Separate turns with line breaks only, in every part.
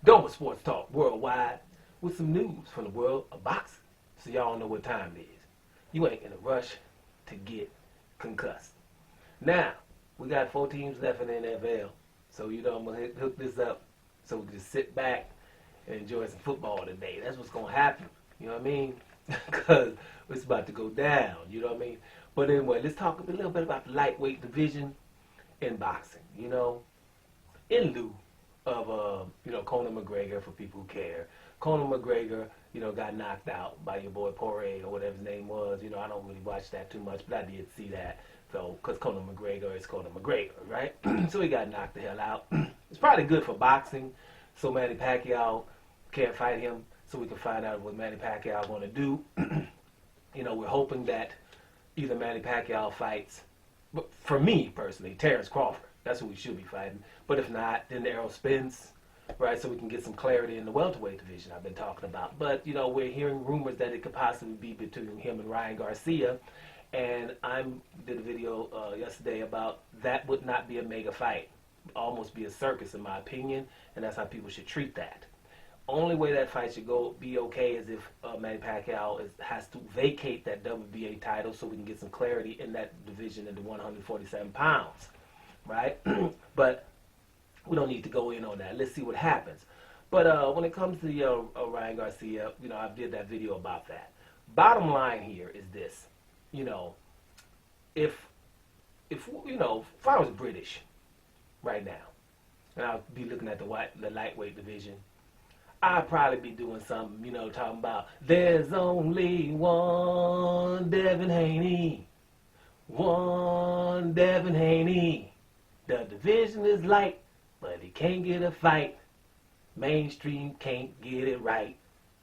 Dover Sports Talk Worldwide with some news from the world of boxing. So y'all know what time it is. You ain't in a rush to get concussed. Now, we got 4 teams left in the NFL. So, I'm going to hook this up so we can just sit back and enjoy some football today. That's what's going to happen. You know what I mean? Because it's about to go down. You know what I mean? But anyway, let's talk a little bit about the lightweight division in boxing. In lieu of, Conor McGregor, for people who care. Conor McGregor, got knocked out by your boy fore or whatever his name was. I don't really watch that too much, but I did see that. So, because Conor McGregor is Conor McGregor, right? So he got knocked the hell out. It's probably good for boxing, so Manny Pacquiao can't fight him, so we can find out what Manny Pacquiao going to do. We're hoping that either Manny Pacquiao fights, but for me personally, Terrence Crawford. That's who we should be fighting. But if not, then Errol Spence, right? So we can get some clarity in the welterweight division I've been talking about. But, we're hearing rumors that it could possibly be between him and Ryan Garcia. And I did a video yesterday about that would not be a mega fight. Almost be a circus, in my opinion. And that's how people should treat that. Only way that fight should be okay is if Manny Pacquiao has to vacate that WBA title so we can get some clarity in that division at the 147 pounds. Right? But we don't need to go in on that. Let's see what happens. But when it comes to Ryan Garcia, I did that video about that. Bottom line here is this. If I was British right now, and I'll be looking at the lightweight division, I'd probably be doing something, talking about there's only one Devin Haney. One Devin Haney. The division is light, but he can't get a fight. Mainstream can't get it right.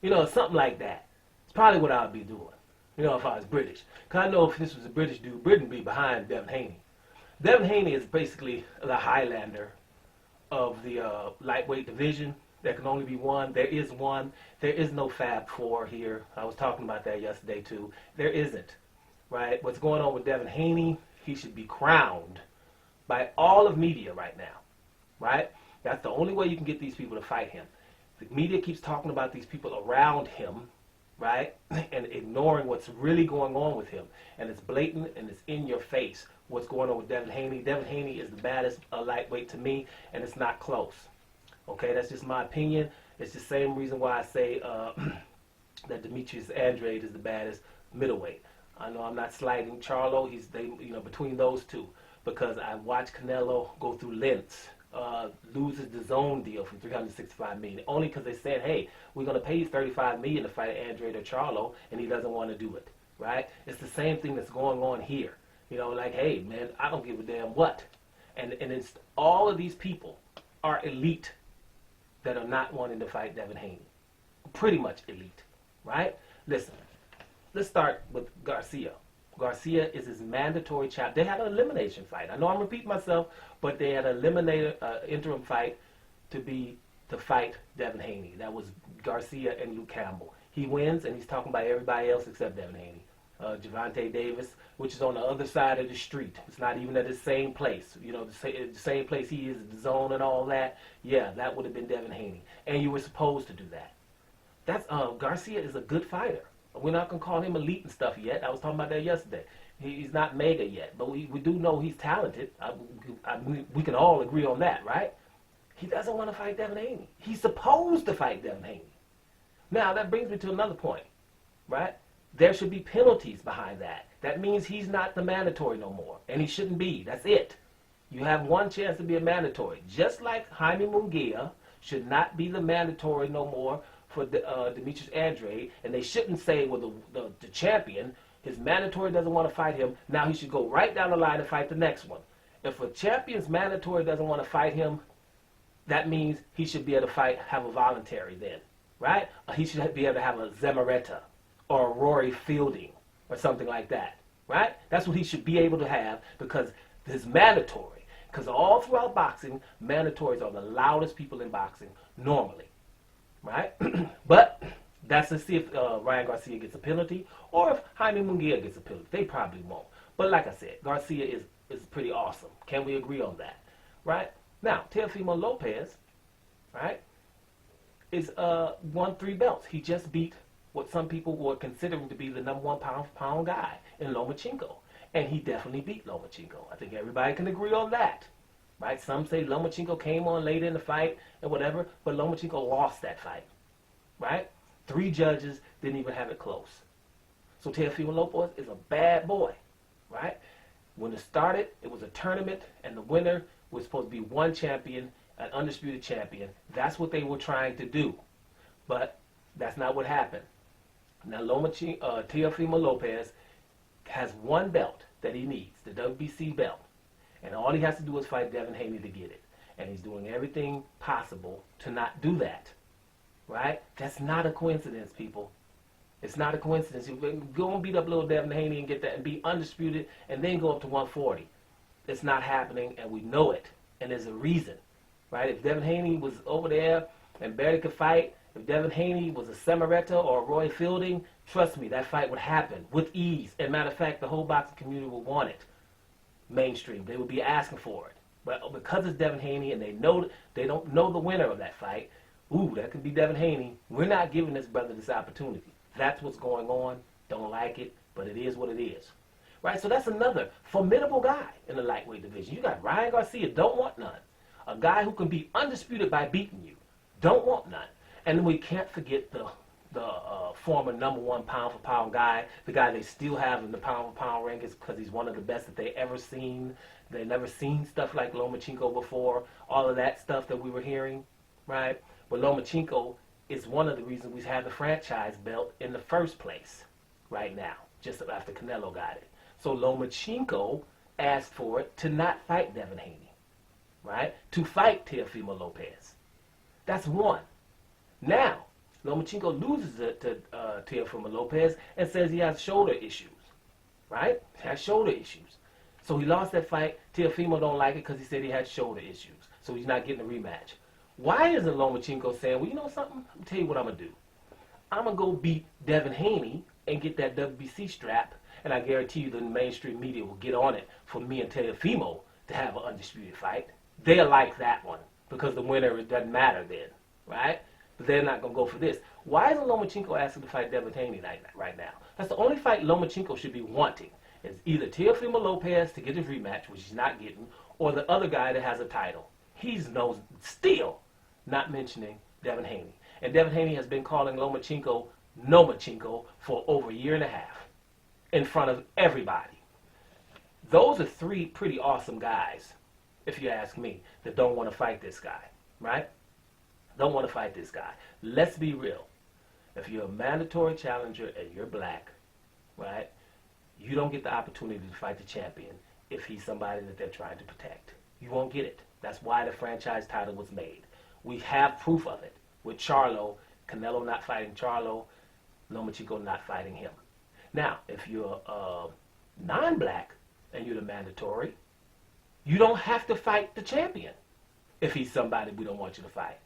Something like that. It's probably what I'd be doing, if I was British. Because I know if this was a British dude, Britain would be behind Devin Haney. Devin Haney is basically the Highlander of the lightweight division. There can only be one. There is one. There is no Fab Four here. I was talking about that yesterday too. There isn't, right? What's going on with Devin Haney, he should be crowned by all of media right now, right? That's the only way you can get these people to fight him. The media keeps talking about these people around him, right? And ignoring what's really going on with him. And it's blatant and it's in your face what's going on with Devin Haney. Devin Haney is the baddest lightweight to me, and it's not close. Okay, that's just my opinion. It's the same reason why I say that Demetrius Andrade is the baddest middleweight. I know I'm not slighting Charlo. Between those two. Because I watched Canelo go through Lentz, loses the zone deal for $365 million. Only because they said, hey, we're going to pay you $35 million to fight Andrade or Charlo, and he doesn't want to do it, right? It's the same thing that's going on here. Like, hey, man, I don't give a damn what. And it's all of these people are elite that are not wanting to fight Devin Haney. Pretty much elite, right? Listen, let's start with Garcia. Garcia is his mandatory champ. They had an elimination fight. I know I'm repeating myself, but they had an interim fight to fight Devin Haney. That was Garcia and Luke Campbell. He wins, and he's talking about everybody else except Devin Haney. Gervonta Davis, which is on the other side of the street. It's not even at the same place. The same place he is, the zone and all that. Yeah, that would have been Devin Haney. And you were supposed to do that. That's Garcia is a good fighter. We're not going to call him elite and stuff yet. I was talking about that yesterday. He's not mega yet, but we do know he's talented. We can all agree on that, right? He doesn't want to fight Devin Haney. He's supposed to fight Devin Haney. Now, that brings me to another point, right? There should be penalties behind that. That means he's not the mandatory no more, and he shouldn't be. That's it. You have one chance to be a mandatory. Just like Jaime Munguia should not be the mandatory no more for Demetrius Andrade, and they shouldn't say, well, the champion, his mandatory doesn't want to fight him, now he should go right down the line and fight the next one. If a champion's mandatory doesn't want to fight him, that means he should be able to have a voluntary then, right? He should be able to have a Zemaretta or a Rory Fielding or something like that, right? That's what he should be able to have because his mandatory, because all throughout boxing, mandatories are the loudest people in boxing normally. Right? But that's to see if Ryan Garcia gets a penalty or if Jaime Munguia gets a penalty. They probably won't. But like I said, Garcia is pretty awesome. Can we agree on that? Right? Now, Teofimo Lopez, right? is won 3 belts. He just beat what some people were considering to be the number 1 pound for pound guy in Lomachenko. And he definitely beat Lomachenko. I think everybody can agree on that. Right? Some say Lomachenko came on later in the fight and whatever, but Lomachenko lost that fight. Right? 3 judges didn't even have it close. So Teofimo Lopez is a bad boy. Right? When it started, it was a tournament, and the winner was supposed to be one champion, an undisputed champion. That's what they were trying to do. But that's not what happened. Now Teofimo Lopez has 1 belt that he needs, the WBC belt. And all he has to do is fight Devin Haney to get it. And he's doing everything possible to not do that. Right? That's not a coincidence, people. It's not a coincidence. You go and beat up little Devin Haney and get that and be undisputed and then go up to 140. It's not happening, and we know it. And there's a reason. Right? If Devin Haney was over there and barely could fight, if Devin Haney was a Samaretta or a Roy Fielding, trust me, that fight would happen with ease. As a matter of fact, the whole boxing community would want it. Mainstream. They would be asking for it. But because it's Devin Haney and they don't know the winner of that fight, ooh, that could be Devin Haney. We're not giving this brother this opportunity. That's what's going on. Don't like it, but it is what it is. Right? So that's another formidable guy in the lightweight division. You got Ryan Garcia, don't want none. A guy who can be undisputed by beating you. Don't want none. And then we can't forget the former number 1 pound for pound guy, the guy they still have in the pound for pound rankings because he's one of the best that they ever seen. They never seen stuff like Lomachenko before, all of that stuff that we were hearing, right? But Lomachenko is one of the reasons we have the franchise belt in the first place right now, just after Canelo got it. So Lomachenko asked for it to not fight Devin Haney, right? To fight Teofimo Lopez. That's one. Now, Lomachenko loses it to Teofimo Lopez and says he has shoulder issues, right? He has shoulder issues. So he lost that fight. Teofimo don't like it because he said he had shoulder issues. So he's not getting a rematch. Why isn't Lomachenko saying, well, you know something? I'll tell you what I'm going to do. I'm going to go beat Devin Haney and get that WBC strap, and I guarantee you the mainstream media will get on it for me and Teofimo to have an undisputed fight. They'll like that one because the winner, it doesn't matter then, right? But they're not going to go for this. Why isn't Lomachenko asking to fight Devin Haney right now? That's the only fight Lomachenko should be wanting. It's either Teofimo Lopez to get his rematch, which he's not getting, or the other guy that has a title. He's still not mentioning Devin Haney. And Devin Haney has been calling Lomachenko Nomachenko for over a year and a half in front of everybody. Those are 3 pretty awesome guys, if you ask me, that don't want to fight this guy, right? Don't want to fight this guy. Let's be real. If you're a mandatory challenger and you're black, right, you don't get the opportunity to fight the champion if he's somebody that they're trying to protect. You won't get it. That's why the franchise title was made. We have proof of it with Charlo, Canelo not fighting Charlo, Lomachenko not fighting him. Now, if you're non-black and you're the mandatory, you don't have to fight the champion if he's somebody we don't want you to fight.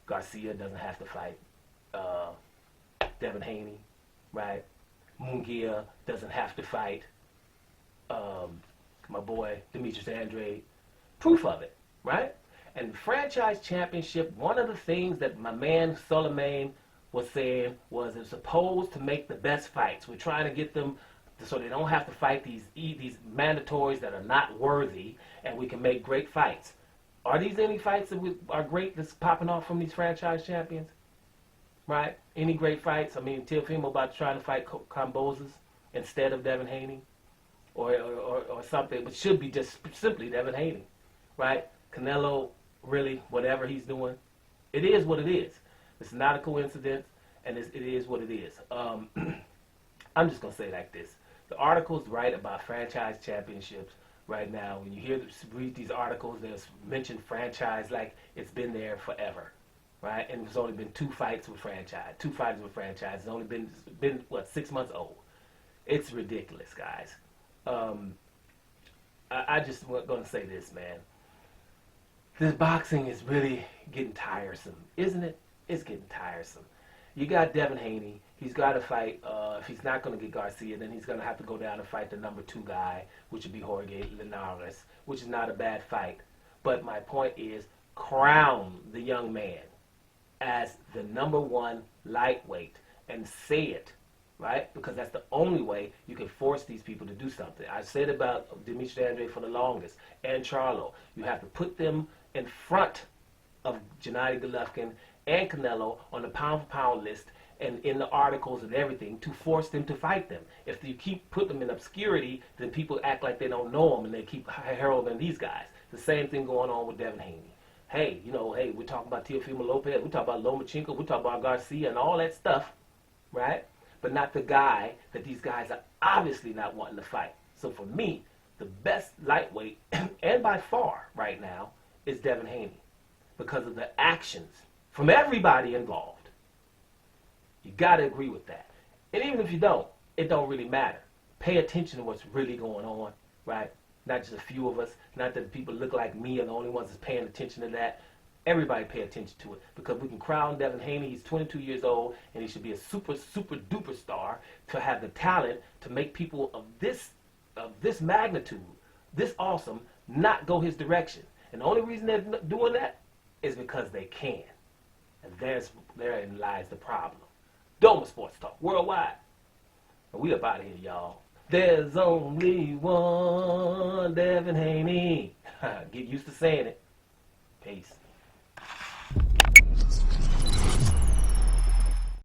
Garcia doesn't have to fight Devin Haney, right? Munguia doesn't have to fight my boy Demetrius Andrade. Proof of it, right? And the franchise championship, one of the things that my man Suleiman was saying was it's supposed to make the best fights. We're trying to get them so they don't have to fight these mandatories that are not worthy, and we can make great fights. Are these any fights that are great that's popping off from these franchise champions? Right? Any great fights? I mean, Teofimo about to try to fight Combozes instead of Devin Haney or something, but should be just simply Devin Haney, right? Canelo, really, whatever he's doing, it is what it is. It's not a coincidence, and it is what it is. I'm just going to say it like this. The articles write about franchise championships right now. When you read these articles, there's mentioned franchise like it's been there forever, right? And there's only been 2 fights with franchise. 2 fights with franchise. It's only been what, 6 months old. It's ridiculous, guys. I just going to say this, man. This boxing is really getting tiresome, isn't it? It's getting tiresome. You got Devin Haney. He's got to fight. If he's not going to get Garcia, then he's going to have to go down and fight the number 2 guy, which would be Jorge Linares, which is not a bad fight. But my point is, crown the young man as the number one lightweight and say it, right? Because that's the only way you can force these people to do something. I said about Demetri Andre for the longest, and Charlo. You have to put them in front of Gennady Golovkin and Canelo on the pound-for-pound list and in the articles and everything to force them to fight them. If you keep putting them in obscurity, then people act like they don't know them and they keep heralding these guys. The same thing going on with Devin Haney. Hey, we're talking about Teofimo Lopez, we're talking about Lomachenko, we're talking about Garcia and all that stuff, right? But not the guy that these guys are obviously not wanting to fight. So for me, the best lightweight, and by far right now, is Devin Haney because of the actions from everybody involved. You got to agree with that. And even if you don't, it don't really matter. Pay attention to what's really going on, right? Not just a few of us, not that people look like me are the only ones that's paying attention to that. Everybody pay attention to it because we can crown Devin Haney. He's 22 years old and he should be a super, super duper star to have the talent to make people of this magnitude, this awesome, not go his direction. And the only reason they're doing that is because they can. And therein lies the problem. Doma Sports Talk worldwide. And we up out of here, y'all. There's only one Devin Haney. Get used to saying it. Peace.